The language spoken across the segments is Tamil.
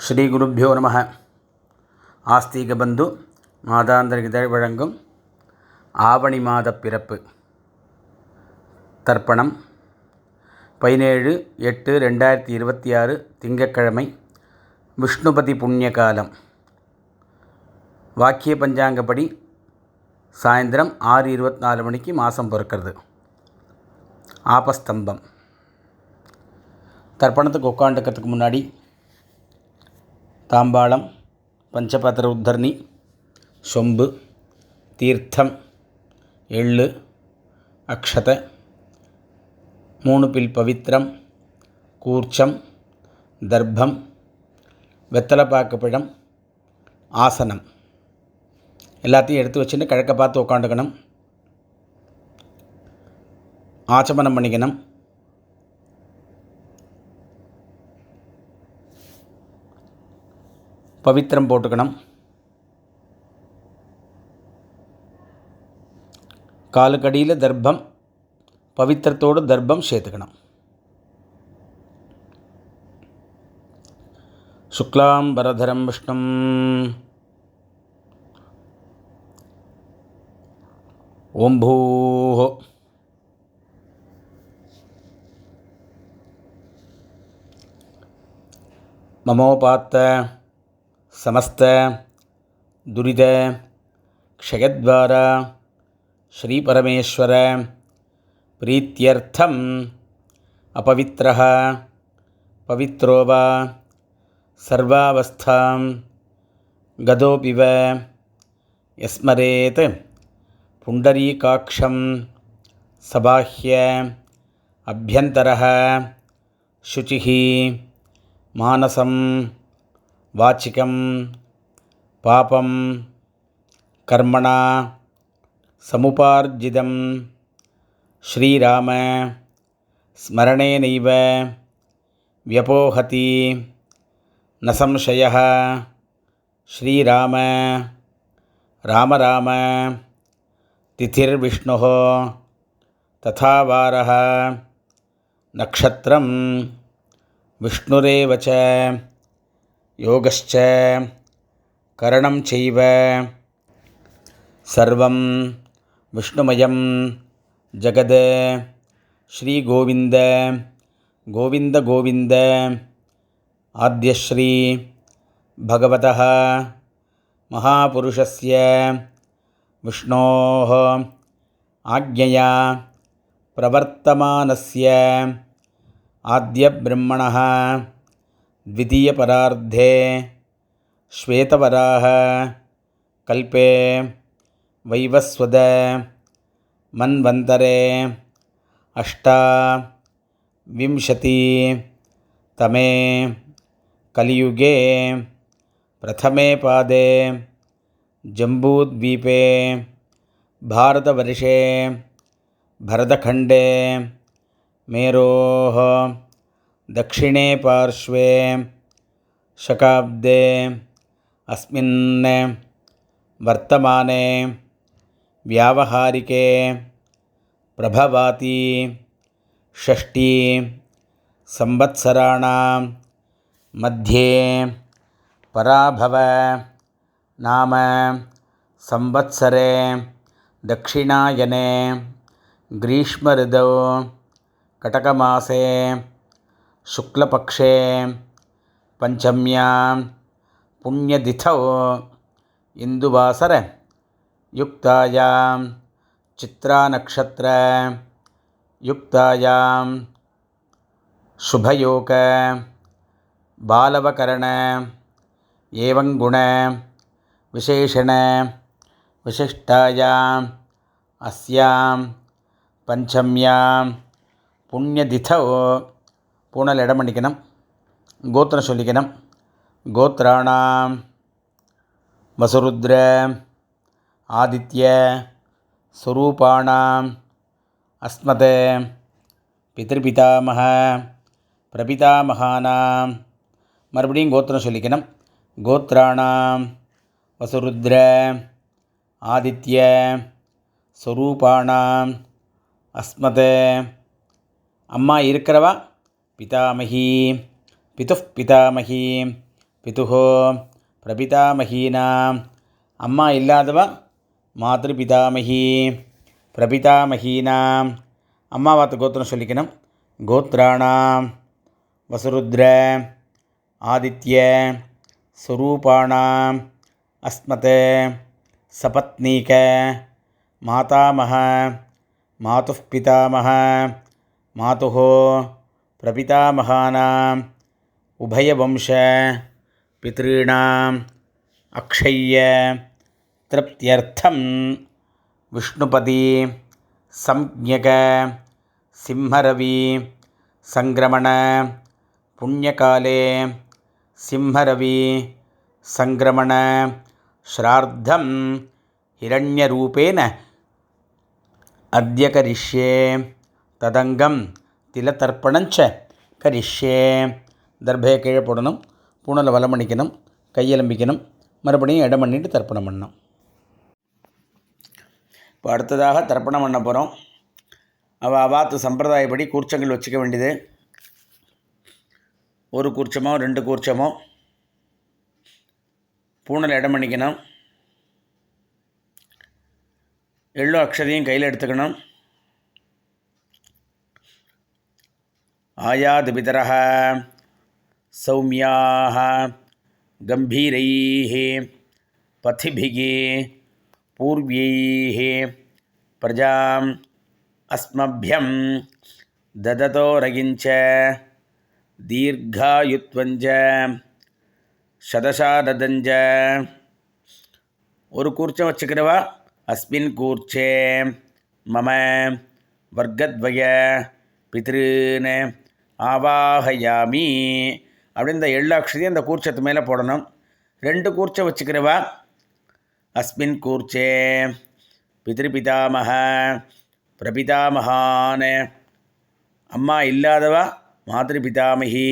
ஸ்ரீ குருப்யோ நம. ஆஸ்தீக பந்து மாதாந்திர இதழ் வழங்கும் ஆவணி மாத பிறப்பு தர்ப்பணம் 17/8/2026 திங்கட்கிழமை. விஷ்ணுபதி புண்ணிய காலம். வாக்கிய பஞ்சாங்கப்படி சாயந்தரம் 6:24 மணிக்கு மாதம் பிறக்கிறது. ஆபஸ்தம்பம். தர்ப்பணத்துக்கு உட்காந்துக்கிறதுக்கு முன்னாடி தாம்பாளம், பஞ்சபாத்திர உத்தரணி, சொம்பு, தீர்த்தம், எள்ளு, அக்ஷதை, 3 பில் பவித்திரம், கூர்ச்சம், தர்ப்பம், வெத்தலைப்பாக்கு பழம், ஆசனம் எல்லாத்தையும் எடுத்து வச்சுட்டு கிழக்க பார்த்து உட்காந்துக்கணும். ஆச்சமனம் பண்ணிக்கணும். பவித்திரம் போட்டுக்கணும். காலுக்கடியில் தர்ப்பம், பவித்திரத்தோடு தர்ப்பம் சேர்த்துக்கணும். சுக்லாம் பரதரம் விஷ்ணும் ஓம் பூஹ மமோபாத்த சமஸ்த துரித க்ஷயத்வாரா ஸ்ரீ பரமேஸ்வர பிரீத்யர்த்தம் அபவித்ரஹ பவித்ரோ வா சர்வாவஸ்தாம் கதோபிவ யஸ்மரேத் புண்டரீகாக்ஷம் சபாஹ்ய அப்யந்தரஹ சுசிஹி மானசம் வாச்சிகம் பாபம் கர்மணா சமுபார்ஜிதம் ஸ்ரீராம ஸ்மரணேனைவ வியபோஹதி ந சம்சயः. ஸ்ரீராம ராம ராம திதிர்விஷ்ணுः ததா வாரः நக்ஷத்ரம் விஷ்ணுரேவ ச யோகஸ்ச கரணம் செய்வ சர்வம் விஷ்ணுமயம் ஜகத். ஸ்ரீ கோவிந்த கோவிந்த கோவிந்த ஆத்யஸ்ரீ பகவதः மகாபுருஷஸ்ய விஷ்ணோः ஆக்ஞயா பிரவர்த்தமானஸ்ய ஆத்யப்ரம்மணः द्वितीयपरार्धे श्वेतवराह कल्पे वैवस्वद मन्वन्तरे 8विंशतितमे कलियुगे प्रथमे पादे जम्बूद्वीपे भारतवर्षे भरतखण्डे मेरोः दक्षिणे पार्श्वे शकाब्दे अस्मिन् वर्तमाने व्यावहारिके प्रभवाति षष्ठी संवत्सराणां मध्ये पराभव नाम संवत्सरे दक्षिणायने ग्रीष्मऋतौ कटकमासे शुक्लपक्षे पंचम्यां पुण्यतिथौ इंदुवासर युक्तायां चित्रानक्षत्र युक्तायां शुभयोग बालवकरण एवं गुण विशेषण विशिष्टायां अस्यां पंचम्यां पुण्यतिथौ பூனல் இடம் பண்ணிக்கணும். கோத்திரம் சொல்லிக்கணும். கோத்ராணாம் வசுருத்ர ஆதித்ய ஸ்வரூபாணாம் அஸ்மத் பிதர்பிதாமக பிரபிதாமகானாம். மறுபடியும் கோத்திரம் சொல்லிக்கணும். கோத்ராணாம் வசுருத்ர ஆதித்ய ஸ்வரூபாணாம் அஸ்மத். அம்மா இருக்கிறவா பிதாமகி, பிதுः பிதாமகி, பிதுஹோ பிரபிதாமகீனாம். அம்மா இல்லாதவா மாத்ருபிதாமகி. பிரபிதாமகீனாம் அம்மாவாத்து கோத்திரம் சொல்லிக்கணும். கோத்ராணாம் வசுருத்ர ஆதித்ய ஸ்வரூபாணாம் அஸ்மத் சபத்னீக மாதாமஹ மாதுः பிதாமஹ மாதுः பிரபிதாமகானாம் உபயவம்ச பித்ருணாம் அக்ஷய்ய திருப்தியர்த்தம் விஷ்ணுபதி சம்ஞக சிம்மரவி சங்கிரமண புண்ணியகாலே சிம்மரவி சங்கிரமண ஸ்ரார்த்தம் ஹிரண்யரூபேன அத்ய கரிஷ்யே ததங்கம் திலதர்ப்பணஞ்ச கரிஷ்யே. தர்பையை கீழே போடணும், பூனலை வலம் பண்ணிக்கணும், கையெலம்பிக்கணும், மறுபடியும் இடம் பண்ணிட்டு தர்ப்பணம் பண்ணணும். இப்போ அடுத்ததாக தர்ப்பணம் பண்ண போகிறோம். அவாத்து சம்பிரதாயப்படி கூர்ச்சங்கள் வச்சுக்க வேண்டியது. ஒரு கூர்ச்சமோ 2 கூர்ச்சமோ பூனல் இடம் பண்ணிக்கணும். எள்ளு அக்ஷதையும் கையில் எடுத்துக்கணும். ஆயாது பிதரஹ சௌமியாக கம்பீரைः பதிபிः பூர்வைः பிரஜாம் அஸ்மभ्यं தததோரகிஞ்ச தீர்காயுத்வஞ்ச சதசாததஞ்ச. ஒரு கூர்ச்சம் வச்சுக்கிறவா அஸ்மின் கூர்ச்சே மம வர்க்கத்வய பித்ருன் ஆவாஹயாமி அப்படின்னு இந்த எள்ளு அக்ஷதையும் அந்த கூர்ச்சத்து மேலே போடணும். 2 கூர்ச்சம் வச்சுக்கிறவா அஸ்மின் கூர்ச்சே பித்ருபிதாமஹ பிரபிதாமகான். அம்மா இல்லாதவா மாத்ருபிதாமகி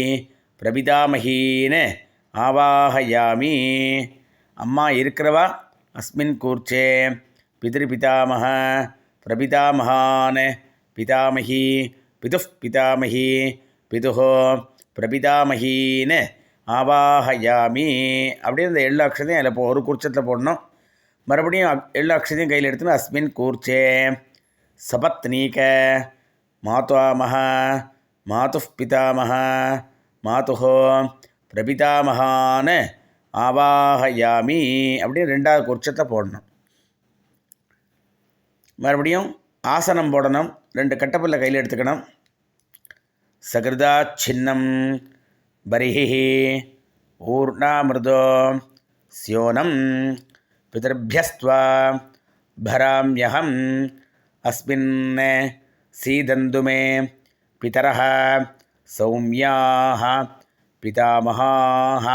பிரபிதாமகின்னு ஆவாஹயாமி. அம்மா இருக்கிறவா அஸ்மின் கூர்ச்சே பித்ருபிதாமஹ பிரபிதாமகான் பிதாமகி பிதுः பிதாமகி பிதுः பிரபிதாமகின்னு ஆவாஹயாமி அப்படின்னு இந்த எள்ளு அக்ஷதையும் அதில் ஒரு கூர்ச்சத்தில் போடணும். மறுபடியும் எள்ளு அக்ஷதையும் கையில் எடுத்துன்னு அஸ்மின் கூர்ச்சே சபத்னீக மாதாமஹ மாதுः பிதாமஹ மாதுः பிரபிதாமகான்னு ஆவாஹயாமி அப்படின்னு 2வது கூர்ச்சத்தை போடணும். மறுபடியும் ஆசனம் போடணும். 2 கட்டப்பல்ல கையில் எடுத்துக்கணும். சகிருதா சின்னம் பரிஹி ஊர்ணாமிருதோ ஸ்யோனம் பிதர்பியஸ்த்வா பராம்யஹம் அஸ்மின் சீதந்து மே பிதரஹ சௌமியாஹ பிதாமஹாஹ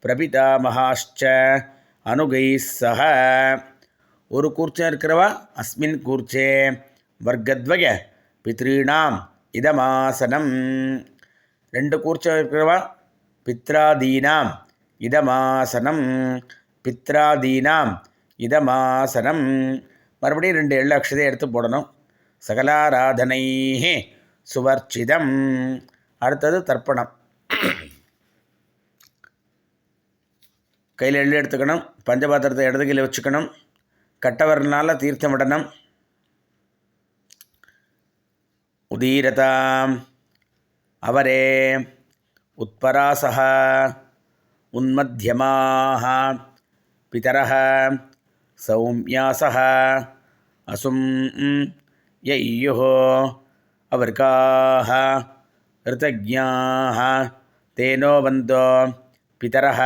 பிரபிதாமஹாஷ்ச அனுகைஸ் சஹ. ஒரு கூர்ச்சம் இருக்கிறவா அஸ்மின் கூர்ச்சே வர்க்கத்வய பித்ருணாம் இதமாசனம். 2 கூர்ச்சம் இருக்கிறவா பித்ராதீனாம் இதமாசனம் பித்ராதீனாம் இதமாசனம். மறுபடியும் 2 எள்ளு அக்ஷதை எடுத்து போடணும். சகலாராதனை சுவர்ச்சிதம். அடுத்தது தர்ப்பணம். கையில் எள்ளு எடுத்துக்கணும். பஞ்சபாத்திரத்தை இடது கையில் வச்சுக்கணும். கட்டவரனால் தீர்த்தம் விடணும். உதீரதாம் அவரே உத்பராசஹ உன்மத்யமாஹ பிதரஹ சௌமியாசஹ அசும் யய்யுஹ அவர்காஹ ரிதஜ்ஞாஹ தேனோ வந்தோ பிதரஹ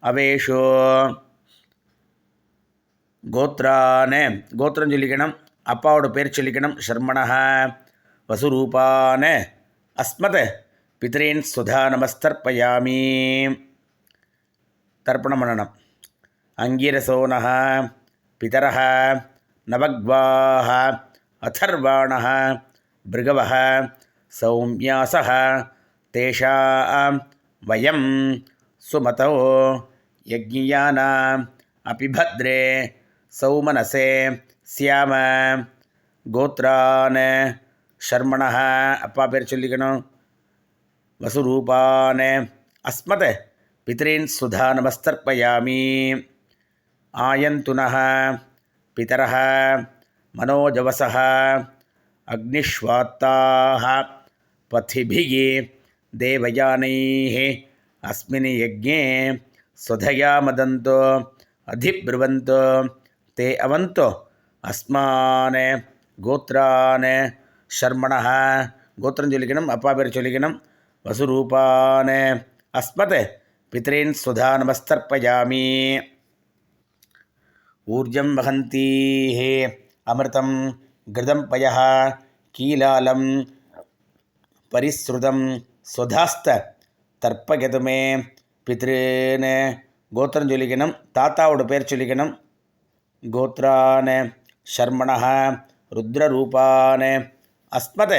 அவேஷோ. கோத்ரானே கோத்திரம் சொல்லிக்கணும். அப்பாவோட பேர் சொல்லிக்கணும். ஷர்மணஹ வசுரூபானே அஸ்மத் பித்ரீன் சுதா நமஸ்தர்ப்பயாமி. தர்ப்பணம் பண்ணணும். அங்கீரசோனஹ பிதரஹ நவக்வாஹ அதர்வாணஹ பிருகவஹ சௌமியாசஹ தேஷாம் வயம் சுமதோ யஜ்ஞியானாம் அபிபத்ரே சௌமனசே சியாம. கோத்ரான் ஷர்மணஹ அப்பா பேர் சொல்லிக்கணும். வசுரூபான் அஸ்மத் पितॄन् सुधा नमस्तर्पयामि आयन्तु नः पितरः मनोजवसः अग्निष्वात्ताः पथिभिः देवयानैः अस्मिन् यज्ञे स्वधया मदन्तो अधिब्रुवन्तो ते अवन्तो अस्मान् गोत्रान् शर्मणः गोत्रं चोल्लिकणम् अप्पा पेर चोल्लिकणम् वसुरूपान् अस्मत् पितॄन् सुधा नमस्तर्पयामि ऊर्जं वहन्तीः अमृतं घृतं पयः कीलालं परिसृतं स्वधास्त तर्पयतु मे पितॄन् गोत्रं चोल्लिकणम् तातावोड पेर चोल्लिकणम् गोत्रान् शर्मणः रुद्ररूपान् अस्मत्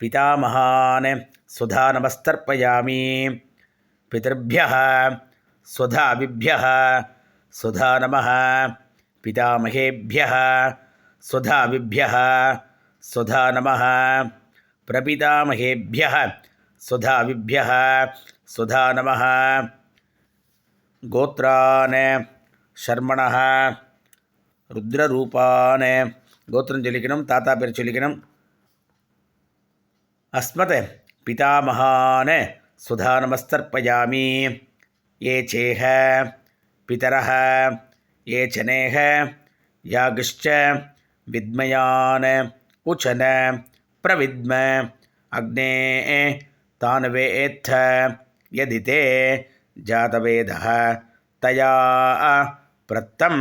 पितामहान् सुधा नमस्तर्पयामि पितृभ्यः स्वधाभिभ्यः सुधा नमः पितामहेभ्यः स्वधाभिभ्यः सुधा नमः प्रपितामहेभ्यः स्वधाभिभ्यः सुधा नमः गोत्रान् शर्मणः रुद्ररूपान् गोत्रं चोल्लिकणम् ताता पेर चोल्लिकणम् अस्मत् पितामहान् सुधा नमस्तर्पयामि ये चेह पितरः ये चनेह यागश्च विद्मयान् उचन प्रविद्म अग्ने तान्वेत्थ यदि ते जातवेदः तया प्रत्तं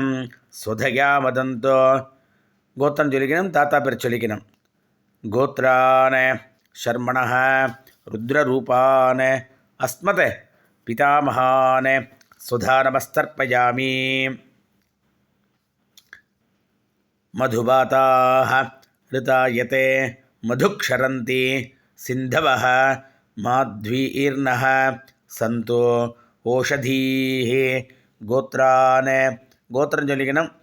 स्वधया मदन्तो गोत्रं चोल्लिकणम् ताता पेर चोल्लिकणम् गोत्रान् शर्मणः रुद्ररूपान् अस्मत् पितामहान् सुधा नमस्तर्पयामि मधुबाताः ऋतायते मधुक्षरन्ति सिन्धवः माध्वीर्नः सन्तो ओषधीः गोत्रान् गोत्रं चोल्लिकणम्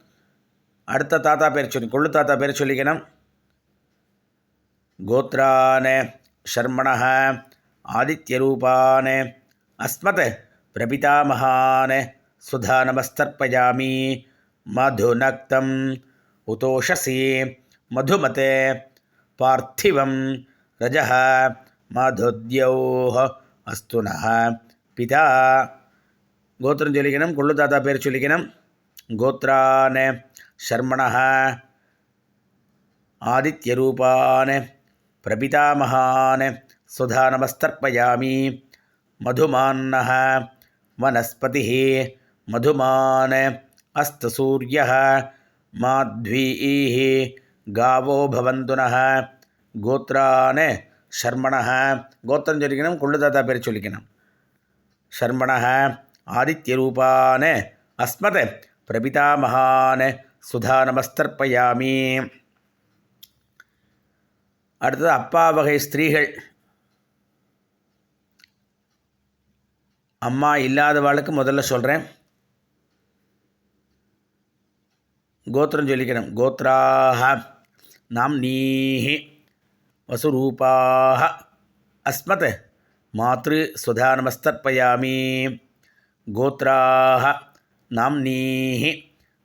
அடுத்த தாத்தா பேர் சொல்லி கொள்ளு தாத்தா பேர் சொல்லிக்கணும் गोत्रान् शर्मणः आदित्यरूपान् अस्मत् प्रपितामहान् सुधा नमस्तर्पयामि मधुनक्तम् उतोषसि मधुमते पार्थिवं रजः मधुद्यौः अस्तु नः पिता गोत्रं चोल्लिकणम् कोल्लु ताता पेर चोल्लिकणम् गोत्रान् शर्मणः आदित्यरूपान् प्रपितामहान् सुधा नमस्तर्पयामि मधुमान्नः वनस्पतिः मधुमान् अस्तु सूर्यः माध्वीः गावो भवन्तु नः गोत्रान् शर्मणः गोत्रं चोल्लिकणम् कोल्लु ताता पेर चोल्लिकणम् शर्मणः आदित्यरूपान् अस्मत् प्रपितामहान् सुधा नमस्तर्पयामि அடுத்தது அப்பா வகை ஸ்திரீகள் அம்மா இல்லாதவாளுக்கு முதல்ல சொல்கிறேன் கோத்திரம் சொல்லிக்கணும் கோத்ராஹ நாம்னீஹ வசுரூபாஹ அஸ்மத் மாத்ரு சுதா நமஸ்தர்ப்பயாமி கோத்ராஹ நாம்னீஹ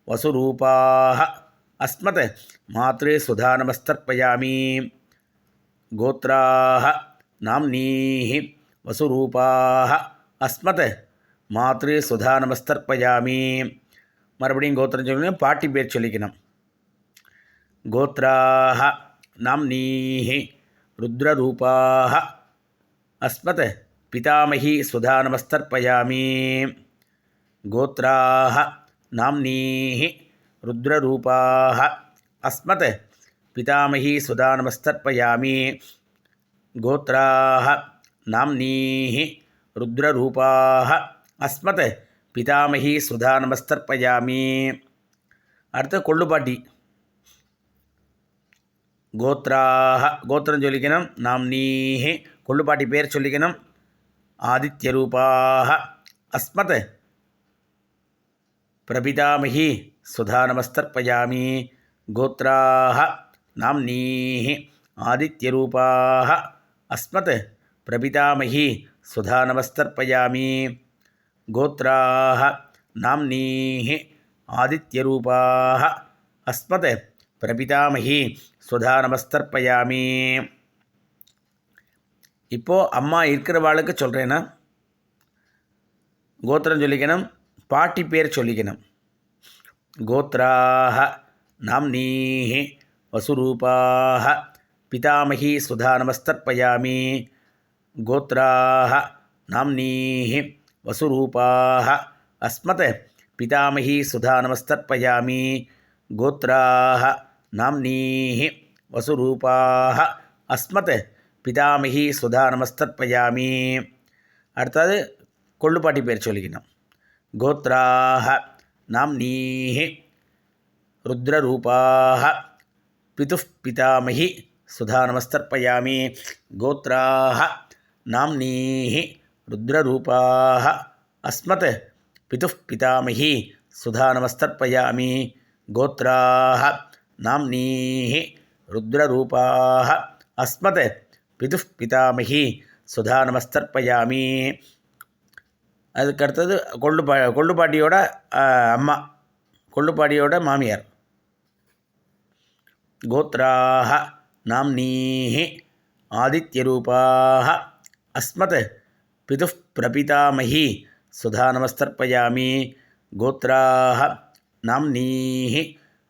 வசுரூபாஹ அஸ்மத் மாத்ரு சுதா நமஸ்தர்ப்பயாமி गोत्राः नाम्नीः वसुरूपाः अस्मत् मातृसुधा नमस्तर्पयामि मறுபடியும் கோத்திரம் சொல்லணும் பாட்டி பேர் சொல்லிக்கணும் गोत्राः नाम्नीः रुद्ररूपाः अस्मत् पितामही सुधा नमस्तर्पयामि गोत्राः नाम्नीः रुद्ररूपाः अस्मत् पितामही सुधा नमस्तर्पयामि गोत्राः नाम्नीः रुद्ररूपाः अस्मत् पितामही सुधा नमस्तर्पयामि அடுத்து கொள்ளுப்பாட்டி गोत्राः गोत्रं சொல்லிக்கணும் नाम्नीः கொள்ளுப்பாட்டி பேர் சொல்லிக்கணும் आदित्यरूपाः अस्मत् प्रपितामही सुधा नमस्तर्पयामि गोत्राः नाम्नीः आदित्यरूपाः अस्मत् प्रपितामही सुधा नमस्तर्पयामि गोत्राः नाम्नीः आदित्यरूपाः अस्मत् प्रपितामही சுதா நமஸ்தர்ப்பயாமி. இப்போது அம்மா இருக்கிறவாளுக்கு சொல்கிறேன்னா கோத்திரம் சொல்லிக்கணும், பாட்டி பேர் சொல்லிக்கணும். கோத்ராஹ நாம்னீஹ வசுரூபாஹ பிதாமகி சுதா நமஸ்தர்ப்பயாமி. கோத்ராஹ நாம்னீஹ வசுரூபாஹ அஸ்மத் பிதாமகி சுதா நமஸ்தர்ப்பயாமி. கோத்ராஹ நாம்னீஹ வசுரூபாஹ அஸ்மத் பிதாமகி சுதா நமஸ்தர்ப்பயாமி. அடுத்தது கொள்ளுப்பாட்டி பேர் சொல்லிக்கணும். கோத்ராஹ நாம்னீஹ ருத்ரரூபாஹ பிதுஃப் பிதாமகி சுதா நமஸ்தர்ப்பயாமி. கோத்ராஹ நாம்னீஹ ருத்ரரூபாஹ அஸ்மத் பிதுஃப் பிதாமகி சுதா நமஸ்தர்ப்பயாமி. கோத்ராஹ நாம்னீஹ ருத்ரரூபாஹ அஸ்மத் பிதுஃப் பிதாமகி சுதா நமஸ்தர்ப்பயாமி. அதுக்கடுத்தது கொள்ளுப்பாட்டியோட அம்மா, கொள்ளுப்பாட்டியோட மாமியார். கோத்ராஹ நாம்னீஹ ஆதித்யரூபாஹ அஸ்மத் பிதுஃப் பிரபிதாமகி சுதா நமஸ்தர்ப்பயாமி. கோத்ராஹ நாம்னீஹ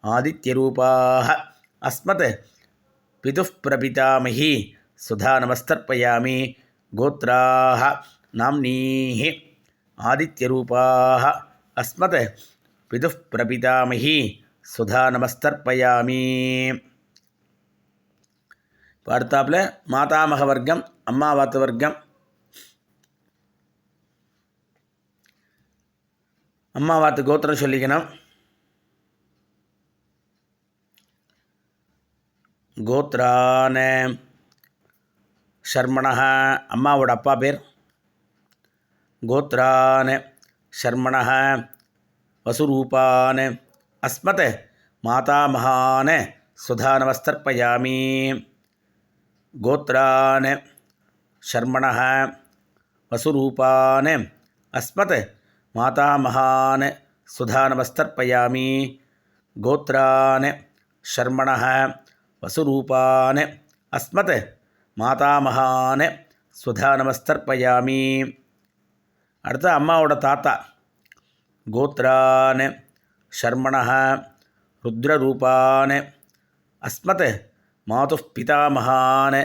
ஆதித்யரூபாஹ அஸ்மத் பிதுஃப் பிரபிதாமகி சுதா நமஸ்தர்ப்பயாமி. கோத்ராஹ நாம்னீஹ ஆதித்யரூபாஹ அஸ்மத் பிதுஃப் பிரபிதாமகி சுதா நமஸ்தர்ப்பயாமி. இப்போ அடுத்தாப்பில் மாதாமக வர்க்கம், அம்மாவாத்து வர்க்கம். அம்மாவாத்து கோத்திரம் சொல்லிக்கணும். கோத்ரான ஷர்மணஹ அம்மாவோட அப்பா பேர். கோத்ரான ஷர்மணஹ வசுரூபான் அஸ்மத் மாதாமகான் சுதா நமஸ்தர்ப்பயாமி. கோத்ரான் ஷர்மணஹ வசுரூபான் அஸ்மத் மாதாமகான் சுதா நமஸ்தர்ப்பயாமி. கோத்ரான் ஷர்மணஹ வசுரூபான் அஸ்மத் மாதாமகான் சுதா நமஸ்தர்ப்பயாமி. அடுத்து அம்மாவோட தாத்தா. கோத்ரான் ஷர்மணஹ ருத்ரரூபான் அஸ்மத் மாதுஃப் பிதாமகான்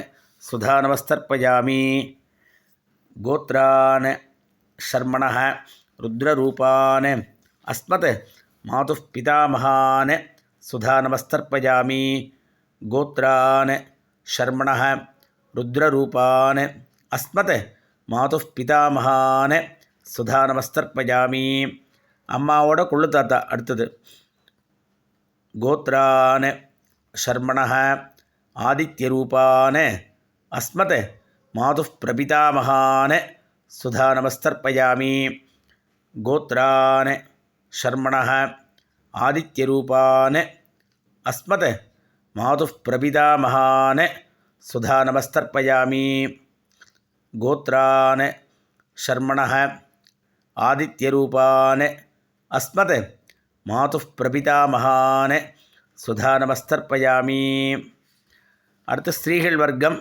சுதா நமஸ்தர்ப்பயாமி. கோத்ரான் ஷர்மணஹ ருத்ரரூபான் அஸ்மத் மாதுஃப் பிதாமகான் சுதா நமஸ்தர்ப்பயாமி. கோத்ரான் ஷர்மணஹ ருத்ரரூபான் அஸ்மத் மாதுஃப் பிதாமகான் சுதா நமஸ்தர்ப்பயாமி. அம்மாவோட கொள்ளு தாத்தா அடுத்தது. கோத்ரான் ஷர்மணஹ ஆதித்யரூபான் அஸ்மத் மாதுஃப் பிரபிதாமகான் சுதா நமஸ்தர்ப்பயாமி. கோத்ரான் ஷர்மணஹ ஆதித்யரூபான் அஸ்மத் மாதுஃப் பிரபிதாமகான் சுதா நமஸ்தர்ப்பயாமி. கோத்ரான் ஷர்மணஹ ஆதித்யரூபான் அஸ்மத் மாதுஃப் பிரபிதாமகான் சுதா நமஸ்தர்ப்பயாமி. அடுத்து ஸ்திரீகள் வர்க்கம்.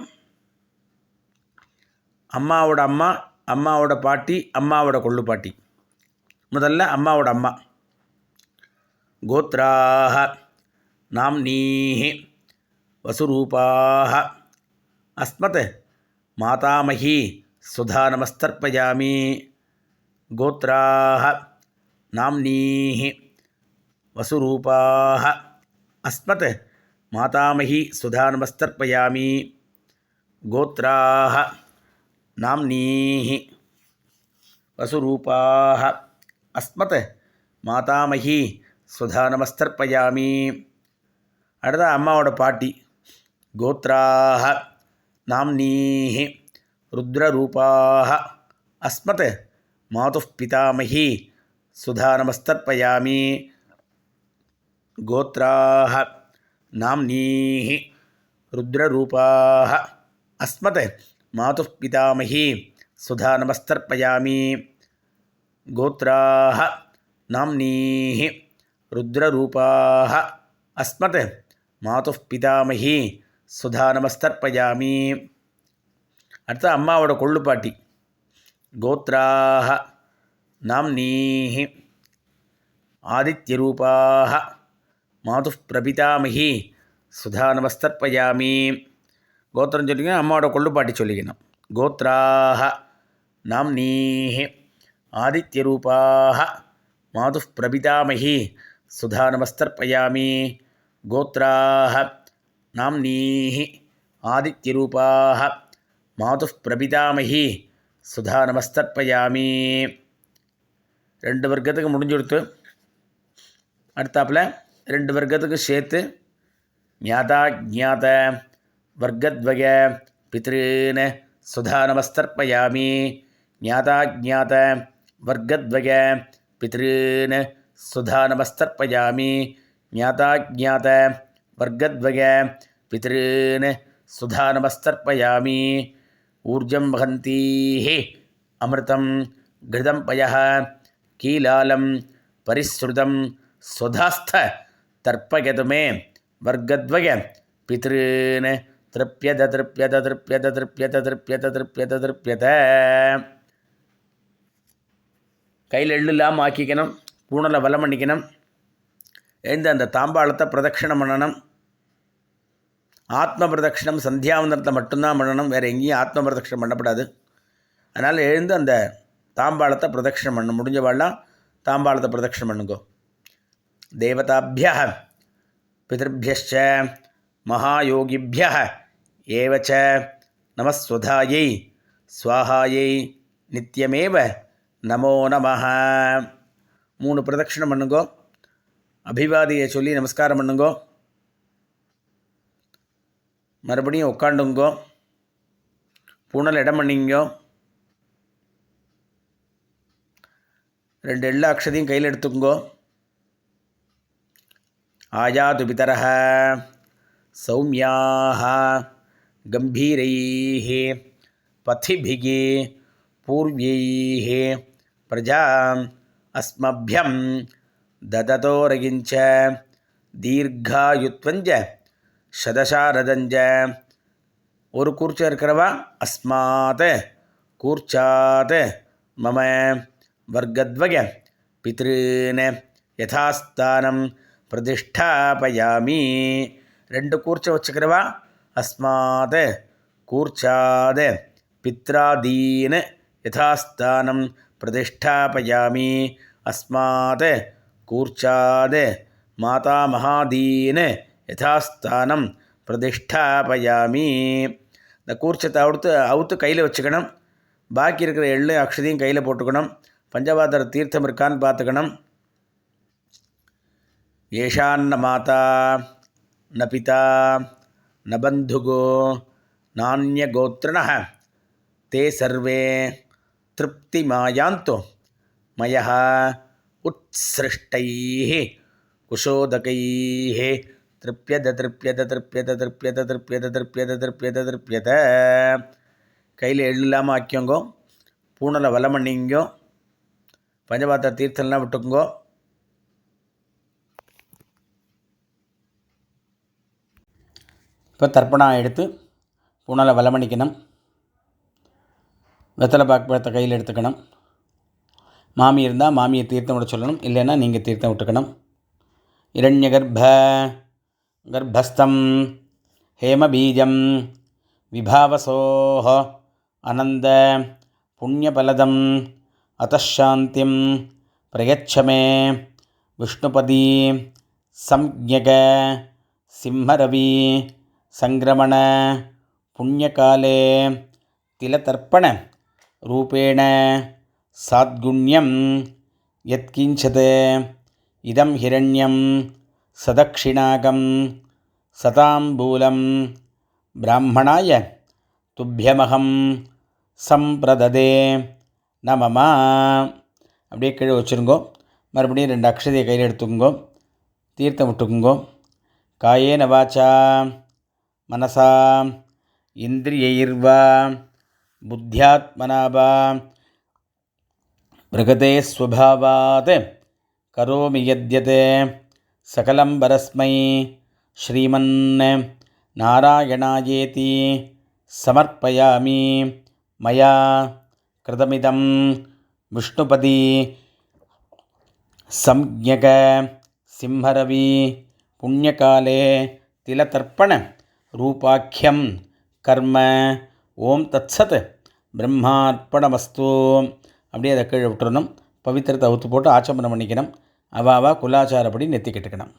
அம்மாவோட அம்மா, அம்மாவோட பாட்டி, அம்மாவோட கொள்ளுப்பாட்டி. முதல்ல அம்மாவோட அம்மா. கோத்ராஹ நாம்னீஹ வசுரூபாஹ அஸ்மத் மாதாமகி சுதா நமஸ்தர்ப்பயாமி. கோத்ராஹ நாம்னீஹ வசுரூபாஹ அஸ்மத் மாதாமகி சுதா நமஸ்தர்ப்பயாமி. கோத்ராஹ நாம்னீஹ வசுரூபாஹ அஸ்மத் மாதாமகி சுதா நமஸ்தர்ப்பயாமி. அடுத்த அம்மாவோட பாட்டி. கோத்ராஹ நாம்னீஹ ருத்ரரூபாஹ அஸ்மத் மாதுஃப் பிதாமகி சுதா நமஸ்தர்ப்பயாமி. கோத்ராஹ நாம்னீஹ ருத்ரரூபாஹ அஸ்மத் மாதுஃப் பிதாமகி சுதா நமஸ்தர்ப்பயாமி. கோத்ராः நாம்னீः ருத்ரரூபாः அஸ்மத் மாதுः பிதாமகி சுதா நமஸ்தர்ப்பயாமி. அடுத்து அம்மாவோட கொள்ளுப்பாட்டி. கோத்ராः நாம்னீः ஆதித்யரூபாः மாதுः பிரபிதாமகி சுதா நமஸ்தர்ப்பயாமி. கோத்திரம் சொல்லிக்கணும், அம்மாவோட கொள்ளுப்பாட்டி சொல்லிக்கணும். கோத்ராः நாம்னீः ஆதித்யரூபாः மாதுः பிரபிதாமகி சுதா நமஸ்தர்ப்பயாமி. கோத்ராः நாம்னீः ஆதித்யரூபாः மாதுः பிரபிதாமகி சுதா நமஸ்தர்ப்பயாமி. 2 வர்க்கத்துக்கு முடிஞ்சு கொடுத்து அடுத்தாப்பில் 2 வர்க்கத்துக்கு சேர்த்து ஞாதா ஜாத வர்க்கத்வய பித்ருன் சுதா நமஸ்தர்ப்பயாமி. ஞாதா ஜாத வர்க்கத்வய பித்ருன் சுதா நமஸ்தர்ப்பயாமி. ஞாதா ஜாத வர்க்கத்வய பித்ருன் சுதா நமஸ்தர்ப்பயாமி. ஊர்ஜம் வஹந்தீः அமிர்தம் கிருதம் பயः கீலாலம் பரிஸ்ருதம் ஸ்வதாஸ்த தர்ப்பயது மே வர்க்கத்வய பித்ருன் திருப்யத திருப்யத திருப்யத திருப்யத திருப்யத திருப்யத திருப்யத. கையில் எள்ளு இல்லாமல் ஆக்கிக்கணும். பூணலை வலம் பண்ணிக்கணும். எழுந்து அந்த தாம்பாளத்தை பிரதட்சிணம் பண்ணணும். ஆத்ம பிரதட்சிணம் சந்தியாவந்தனத்தை மட்டும்தான் பண்ணணும், வேறு எங்கேயும் ஆத்ம பிரதட்சிணம் பண்ணப்படாது. அதனால் எழுந்து அந்த தாம்பாளத்தை பிரதட்சிணம் பண்ணணும். முடிஞ்சவாள்லாம் தாம்பாளத்தை பிரதட்சிணம் பண்ணுங்கோ. தேவதாபியः பிதர்பியश्च மகாயோகிபியः ஏவச்ச நமஸ்வதாயை ஸ்வாஹாயை நித்யமேவ நமோ நமः. 3 பிரதட்சிணம் பண்ணுங்கோ. அபிவாதியை சொல்லி நமஸ்காரம் பண்ணுங்கோ. மறுபடியும் உட்காண்டுங்கோ. பூணல் இடம் பண்ணிங்கோ. 2 எள்ளு அக்ஷதையும் கையில் எடுத்துங்கோ. ஆயாது பிதரः சௌமியாः கம்பீரைः பதிபிः பூர்வைः பிரஜாம் அஸ்மப்யம் தததோரகிஞ்ச தீர்காயுத்வஞ்ச சதசாரதஞ்ச. ஒரு கூர்ச்சம் இருக்கிறவா அஸ்மாத் கூர்ச்சாத் மம வர்க்கத்வய பித்ருன் யதாஸ்தானம் பிரதிஷ்டாபயாமி. 2 கூர்ச்சம் வச்சுக்கிறவா அஸ்மாத் கூர்ச்சாத் பித்ராதீன் யதாஸ்தானம் பிரதிஷ்டாபயாமி. அஸ்மாத் கூர்ச்சாத் மாதாமகாதீன் யதாஸ்தானம் பிரதிஷ்டாபயாமி. இந்த கூர்ச்சத்தை அவுத்து கையில் வச்சுக்கணும். பாக்கி இருக்கிற எள்ளு அக்ஷதையும் கையில் போட்டுக்கணும். பஞ்சபாத்திர தீர்த்தம் இருக்கான்னு பார்த்துக்கணும். ஏஷான்ன மாதா ந பிதா ந பந்துகோ நான்யகோத்ரணः தே சர்வே திருப்திமாயாந்தோ மயः உத்ஸ்ருஷ்டைः குஷோதகைः திருப்யத திருப்யத திருப்யத திருப்யத திருப்யத திருப்யத திருப்யத திருப்யத. கையில் எள்ளு இல்லாமல் ஆக்கியோங்கோ. பூணலை வலம் பண்ணிங்கோ. பஞ்சபாத்திர தீர்த்தம்லாம் விட்டுக்குங்கோ. இப்போ தர்ப்பணம் எடுத்து பூணலை வலம் பண்ணிக்கணும். வெத்தலை பாக்கு கையில் எடுத்துக்கணும். மாமி இருந்தால் மாமியை தீர்த்தம் விட சொல்லணும், இல்லைன்னா நீங்கள் தீர்த்தம் விட்டுக்கணும். இரண்யகர்ப்பஸ்தம் ஹேமபீஜம் விபாவசோஹ அனந்த புண்ணியபலதம் அத்தசாந்திம் பிரயச்சமே விஷ்ணுபதி சம்ஞக சிம்மரவி சங்கிரமண புண்ணியகாலே திலதர்ப்பண ரூபேண சாத்குண்யம் யத்கிஞ்சத் இதம் ஹிரண்யம் சதக்ஷிணாகம் சதாம்பூலம் பிராமணாய துப்பியமகம் சம்பிரததே நமமா. அப்படியே கீழே வச்சுருங்கோ. மறுபடியும் 2 அக்ஷதையை கையில் எடுத்துக்கோங்கோ. தீர்த்தம் விட்டுக்குங்கோ. காயேன வாச்சா மனசா இந்திரியைர்வா புத்தியாத்மனா வா பிரகதே ஸ்வபாவாத் கரோமி யத்யத் சகலம் பரஸ்மை ஸ்ரீமன் நாராயணாயேதி சமர்ப்பயாமி. மயா கிருதமிதம் விஷ்ணுபதி சம்ஞக சிம்ஹரவி புண்ணியகாலே திலதர்ப்பண ரூபாக்கியம் கர்ம. ஓம் தத்சத் பிரம்மார்ப்பணமஸ்து. அப்படியே அதை கீழே விட்டுறணும். பவித்திரத்தை அவுத்து போட்டு ஆச்சமனம் பண்ணிக்கணும். அவாவா குலாச்சாரப்படி நெத்தி கட்டுக்கணும்.